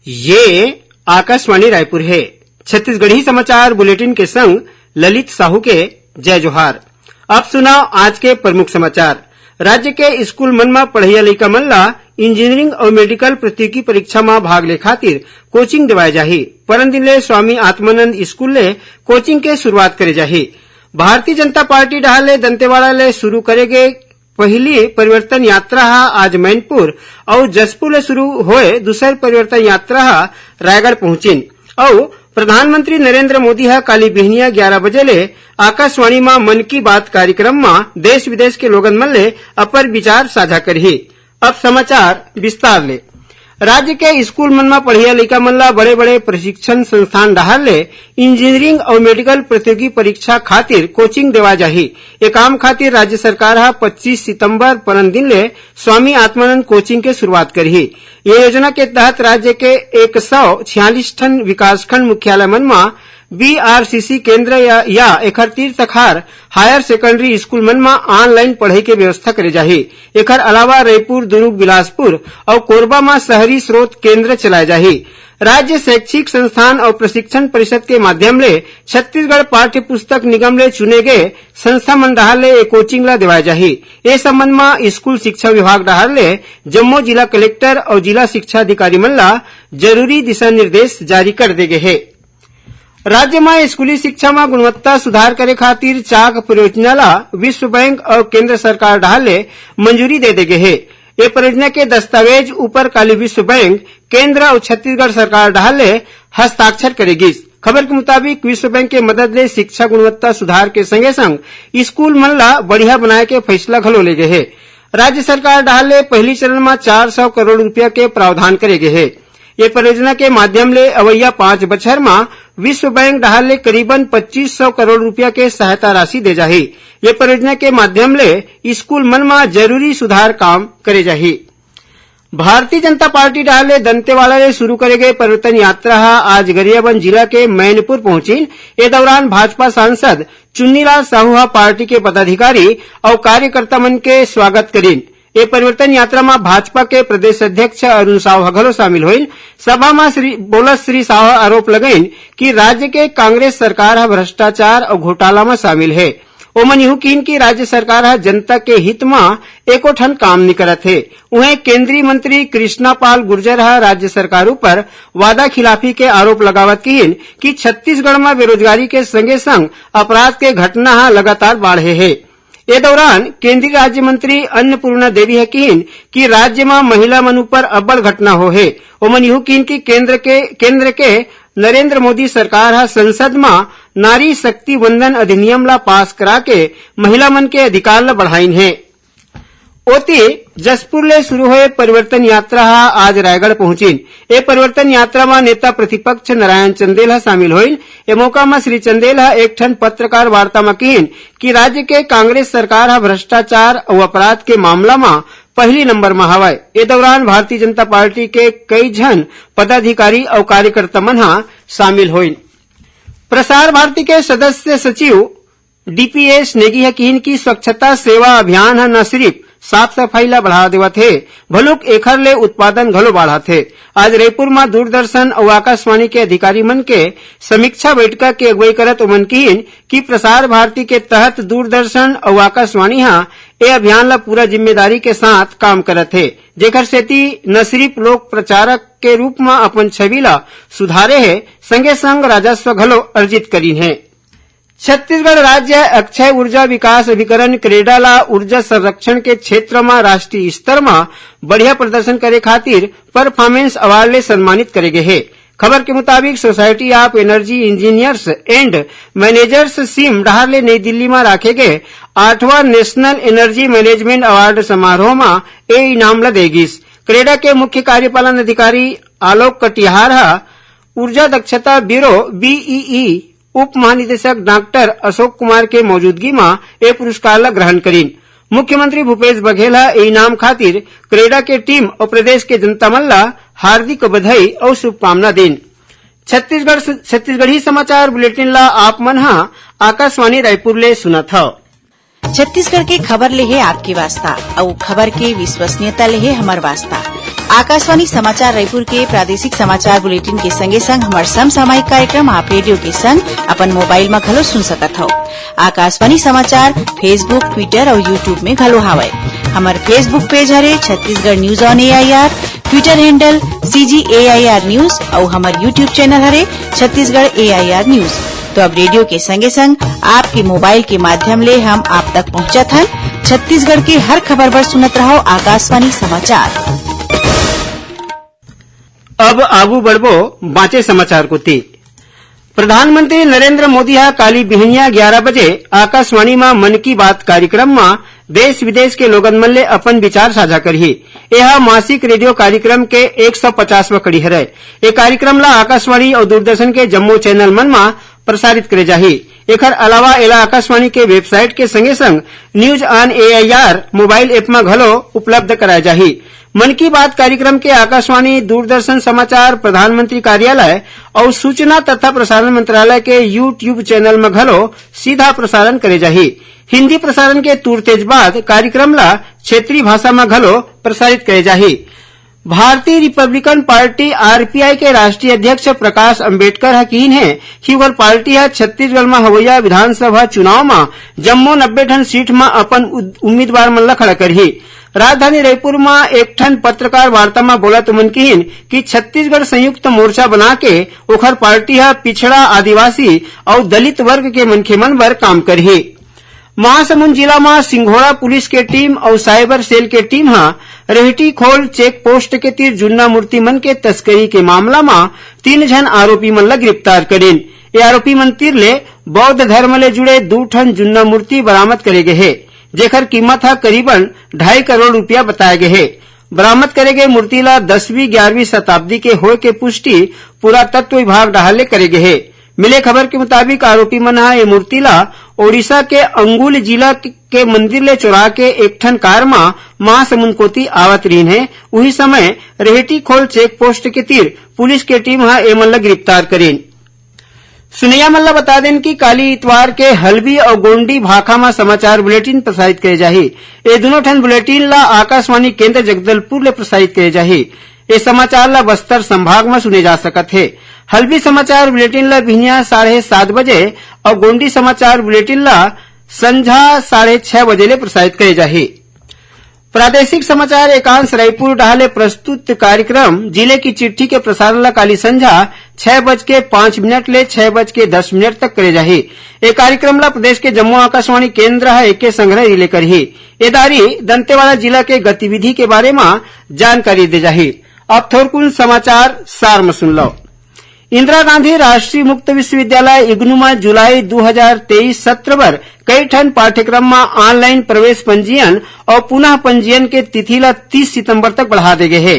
ये आकाशवाणी रायपुर है। छत्तीसगढ़ी समाचार बुलेटिन के संग ललित साहू के जय जोहार। अब सुनाओ आज के प्रमुख समाचार। राज्य के स्कूल मन में पढ़इया लइका मन ला इंजीनियरिंग और मेडिकल प्रतियोगी परीक्षा में भाग ले खातिर कोचिंग देवाय जाही। परन दिन ले स्वामी आत्मानंद स्कूल ले कोचिंग के शुरुआत करे जाही। भारतीय जनता पार्टी डहार ले दंतेवाड़ा ले शुरू करे गए पहली परिवर्तन यात्रा आज मैनपुर और जसपुर ले शुरू होए दूसर परिवर्तन यात्रा रायगढ़ पहुंचिन और प्रधानमंत्री नरेंद्र मोदी काली बिहनिया 11 बजे ले आकाशवाणी में मन की बात कार्यक्रम में देश विदेश के लोगन मन ले अपन विचार साझा करही। अब समाचार विस्तार ले। राज्य के स्कूल मन में पढ़िया लइका मन ला बड़े बड़े प्रशिक्षण संस्थान डहार ले इंजीनियरिंग और मेडिकल प्रतियोगी परीक्षा खातिर कोचिंग देवा जाही। ये काम खातिर राज्य सरकार 25 सितंबर परन दिन ले स्वामी आत्मानंद कोचिंग के शुरुआत करही। ये योजना के तहत राज्य के 146 ठन विकासखंड मुख्यालय मन में बीआरसीसी केंद्र या 31 तखार हायर सेकेंडरी स्कूल मन में ऑनलाइन पढ़ाई के व्यवस्था करे जाही। एकर अलावा रायपुर, दुर्ग, बिलासपुर और कोरबा में शहरी स्रोत केंद्र चलाए जाही। राज्य शैक्षिक संस्थान और प्रशिक्षण परिषद के माध्यम ले छत्तीसगढ़ पाठ्य पुस्तक निगम ले चुने गए संस्था मन डहार ले कोचिंग ला देवाय जाही। ए संबंध में स्कूल शिक्षा विभाग डहार ले जम्मू जिला कलेक्टर और जिला शिक्षा अधिकारी मन ला जरूरी दिशा निर्देश जारी कर दे गए है। राज्य में स्कूली शिक्षा में गुणवत्ता सुधार करे खातिर चाक परियोजना ला विश्व बैंक और केंद्र सरकार डहार ले मंजूरी दे गए है। ये परियोजना के दस्तावेज ऊपर काली विश्व बैंक, केंद्र और छत्तीसगढ़ सरकार डहार ले हस्ताक्षर करेगी। खबर के मुताबिक विश्व बैंक के मदद ले शिक्षा गुणवत्ता सुधार के संगे संग स्कूल मन ला बढ़िया बनाए के फैसला घलो ले गए है। राज्य सरकार डहार ले पहली चरण में 400 करोड़ रुपया के प्रावधान करे गए है। ये परियोजना के माध्यम ले अवैया 5 बछर में विश्व बैंक डहार ले करीबन 2500 करोड़ रुपया के सहायता राशि दे जाही। ये परियोजना के माध्यम ले स्कूल मन में जरूरी सुधार काम करे जाही। भारतीय जनता पार्टी डहार ले दंतेवाड़ा ले शुरू करे गए परिवर्तन यात्रा आज गरियाबंद जिला के मैनपुर पहुंची। ए दौरान भाजपा सांसद चुन्नीलाल साहू पार्टी के पदाधिकारी और कार्यकर्ता मन के स्वागत करीन। ये परिवर्तन यात्रा में भाजपा के प्रदेश अध्यक्ष अरुण साव घलो शामिल हुई। सभा में श्री साव आरोप लगाइन कि राज्य के कांग्रेस सरकार भ्रष्टाचार और घोटाला में शामिल है। ओमन यूं कीन की राज्य सरकार जनता के हित में एको ठन काम नहीं करत है। उन्हें केंद्रीय मंत्री कृष्णा पाल गुर्जर राज्य सरकार पर वादा खिलाफी के आरोप लगावत कीन कि छत्तीसगढ़ में बेरोजगारी के संगे संग अपराध के घटना लगातार बढ़े है। ये दौरान केंद्रीय राज्य मंत्री अन्नपूर्णा देवी है कीन कि राज्य में महिला मन पर अब्बड़ घटना हो है। ओमन यूं कीन की केंद्र के नरेंद्र मोदी सरकार संसद में नारी शक्ति वंदन अधिनियम ला पास करा के महिला मन के अधिकार ला बढ़ाइन है। ओती जसपुर ले शुरू हुए परिवर्तन यात्रा आज रायगढ़ पहुंची। ये परिवर्तन यात्रा में नेता प्रतिपक्ष नारायण चंदेल शामिल हुई। ये मौका में श्री चंदेल एक ठन पत्रकार वार्ता में कीन कि राज्य के कांग्रेस सरकार भ्रष्टाचार और अपराध के मामला में पहली नंबर में हवाए। ये दौरान भारतीय जनता पार्टी के कई जन पदाधिकारी और कार्यकर्ता मन शामिल हुई। प्रसार भारती के सदस्य सचिव डीपीएस नेगी कीन की स्वच्छता सेवा अभियान न सिर्फ साफ सफाई ला बढ़ा देवत है भलुक एखर ले उत्पादन घलो बढ़ात है। आज रायपुर में दूरदर्शन और आकाशवाणी के अधिकारी मन के समीक्षा बैठक के अगुवाई करत ओमन कीन कि प्रसार भारती के तहत दूरदर्शन और आकाशवाणी ए अभियान ला पूरा जिम्मेदारी के साथ काम करत है। जेकर सेती न सिर्फ लोक प्रचारक के रूप में अपन छवि ला सुधारे है संगे संग राजस्व घलो अर्जित करीन है। छत्तीसगढ़ राज्य अक्षय ऊर्जा विकास अभिकरण क्रेडा ला ऊर्जा संरक्षण के क्षेत्र में राष्ट्रीय स्तर में बढ़िया प्रदर्शन करे खातिर परफॉर्मेंस अवार्ड ले सम्मानित करे गए है। खबर के मुताबिक society of energy engineers and managers SIM डहार ले नई दिल्ली में रखे गए 8वां नेशनल एनर्जी मैनेजमेंट अवार्ड समारोह में ए इनाम ला देगीस। क्रेडा के मुख्य कार्यपालन अधिकारी आलोक कटिहार ऊर्जा दक्षता ब्यूरो बीईई उप महानिदेशक डॉक्टर अशोक कुमार के मौजूदगी में ये पुरस्कार ला ग्रहण करीन। मुख्यमंत्री भूपेश बघेल इनाम खातिर क्रेडा के टीम और प्रदेश के जनता मन ला हार्दिक बधाई और शुभकामना देन। छत्तीसगढ़ी समाचार बुलेटिन ला आप मन आकाशवाणी रायपुर ले सुनत हव। छत्तीसगढ़ के खबर ले है आपके वास्ता और खबर के विश्वसनीयता ले है हमार वास्ता। आकाशवाणी समाचार रायपुर के प्रादेशिक समाचार बुलेटिन के संगे संग हमार समसामयिक कार्यक्रम आप रेडियो के संग अपन मोबाइल में घलो सुन सकत हो। आकाशवाणी समाचार फेसबुक, ट्विटर और यूट्यूब में घलो हावय। हमार फेसबुक पेज हरे Chhattisgarh news on AIR, Twitter handle CGAIR news और हमार यूट्यूब चैनल हरे छत्तीसगढ़ AIR न्यूज। तो अब रेडियो के संगे संग आपके मोबाइल के माध्यम ले हम आप तक पहुंचत हन। छत्तीसगढ़ की हर खबर पर सुनत रहो आकाशवाणी समाचार। अब आगू बढ़बो बाँचे समाचार को ती। प्रधानमंत्री नरेंद्र मोदी हा काली बिहनिया 11 बजे आकाशवाणी में मन की बात कार्यक्रम में देश विदेश के लोगन मन ले अपन विचार साझा करही। यह मासिक रेडियो कार्यक्रम के 150वां कड़ी हरे। ये कार्यक्रम ला आकाशवाणी और दूरदर्शन के जम्मू चैनल मन में प्रसारित करे जाही। एकर अलावा एला आकाशवाणी के वेबसाइट के संगे संग news on AIR mobile app में घलो उपलब्ध कराया जाही। मन की बात कार्यक्रम के आकाशवाणी, दूरदर्शन समाचार, प्रधानमंत्री कार्यालय और सूचना तथा प्रसारण मंत्रालय के YouTube चैनल में घलो सीधा प्रसारण करे जाही। हिंदी प्रसारण के तुरतेज बाद कार्यक्रम ला क्षेत्रीय भाषा में घलो प्रसारित करे जाही। भारतीय रिपब्लिकन पार्टी RPI के राष्ट्रीय अध्यक्ष प्रकाश अम्बेडकर हकीन है कि वह पार्टी है छत्तीसगढ़ में होवैया विधानसभा चुनाव में जम्मू 90 ठन सीट में अपन उम्मीदवार मन ला खड़ा करही। राजधानी रायपुर में एक ठन पत्रकार वार्ता में बोलत मनकीन कि छत्तीसगढ़ संयुक्त मोर्चा बना के ओखर पार्टी है पिछड़ा, आदिवासी और दलित वर्ग के मनखे मन बर काम करही। महासमुंद जिला में सिंघोड़ा पुलिस के टीम और साइबर सेल के टीम रेहटी खोल चेक पोस्ट के तीर जुन्ना मूर्ति मन के तस्करी के मामला में 3 जन आरोपी मन ला गिरफ्तार करेन। ये आरोपी मन तीर ले बौद्ध धर्म ले जुड़े 2 ठन जुन्ना मूर्ति बरामद करे गए है, जेकर कीमत करीबन 2.5 करोड़ रुपया बताए गए है। बरामद करे गए मूर्ति ला 10वीं 11वीं शताब्दी के होए के पुष्टि पुरातत्व विभाग डाहले करे गए है। मिले खबर के मुताबिक आरोपी मन ये मूर्ति ला ओडिशा के अंगुल जिला के मंदिर ले चुरा के एक ठन कार में महासमुंद कोती आवत रहीन है। उही समय रेहटी खोल चेक पोस्ट के तीर पुलिस के टीम ए मन ला गिरफ्तार करेन। सुनैया मन ला बता देन कि काली इतवार के हल्बी और गोंडी भाखा में समाचार बुलेटिन प्रसारित करे जाही। ये दोनों ठन बुलेटिन ला आकाशवाणी केंद्र जगदलपुर ले प्रसारित करे जाही। ये समाचार ला बस्तर संभाग में सुने जा सकत है। हल्बी समाचार बुलेटिन ला बिहनिया 7:30 बजे और गोंडी समाचार बुलेटिन ला संझा 6:30 बजे ले प्रसारित करे जाही। प्रादेशिक समाचार एकांश रायपुर डाहले प्रस्तुत कार्यक्रम जिले की चिट्ठी के प्रसारण ला काली संझा 6:05 ले 6:10 तक करे जाही। ये कार्यक्रम ला प्रदेश के जम्मू आकाशवाणी केंद्र एके संग्रह रिले करही। ये दारी दंतेवाड़ा जिला के गतिविधि के बारे में जानकारी दे जाही। अब थोरकुन समाचार सार में सुन लो। इंदिरा गांधी राष्ट्रीय मुक्त विश्वविद्यालय इग्नू में जुलाई 2023 सत्र पर कई ठन पाठ्यक्रम में ऑनलाइन प्रवेश पंजीयन और पुनः पंजीयन के तिथि ला 30 सितंबर तक बढ़ा दे गए है।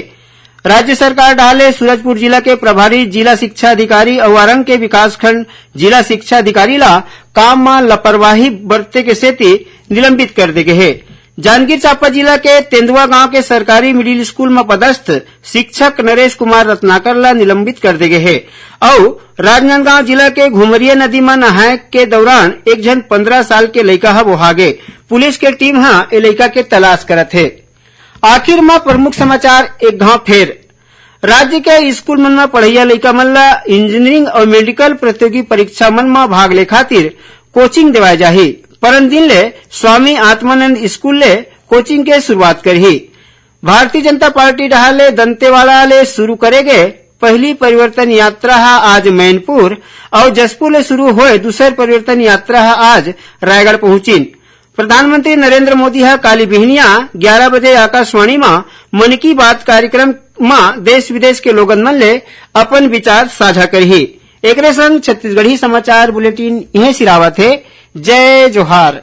राज्य सरकार डाले सूरजपुर जिला के प्रभारी जिला शिक्षा अधिकारी और वारंग के विकासखंड जिला शिक्षा अधिकारी ला काम में लापरवाही बरते के सेती निलंबित कर दे गए है। जांजगीर चांपा जिला के तेंदुआ गांव के सरकारी मिडिल स्कूल में पदस्थ शिक्षक नरेश कुमार रत्नाकर ला निलंबित कर दे गए है और राजनांदगांव जिला के घुमरिया नदी में नहाए के दौरान एक जन 15 साल के लड़का वहा गए। पुलिस के टीम ए लड़का के तलाश करत है। आखिर में प्रमुख समाचार एक घाव फेर। राज्य के स्कूल मन में पढ़ैया लड़का मन ला इंजीनियरिंग और मेडिकल प्रतियोगी परीक्षा मन में भाग ले खातिर कोचिंग देवाए जाही। परन दिन ले स्वामी आत्मानंद स्कूल ले कोचिंग के शुरुआत करही। भारतीय जनता पार्टी डाले दंतेवाड़ा ले शुरू करेगे पहली परिवर्तन यात्रा आज मैनपुर और जसपुर ले शुरू हुए दूसर परिवर्तन यात्रा आज रायगढ़ पहुंचीन। प्रधानमंत्री नरेंद्र मोदी काली बिहनिया 11 बजे आकाशवाणी में मन की बात कार्यक्रम में देश विदेश के लोगन मन ले अपन विचार साझा करही। एकरे संग छत्तीसगढ़ी समाचार बुलेटिन यही सिरावत है। जय जोहार।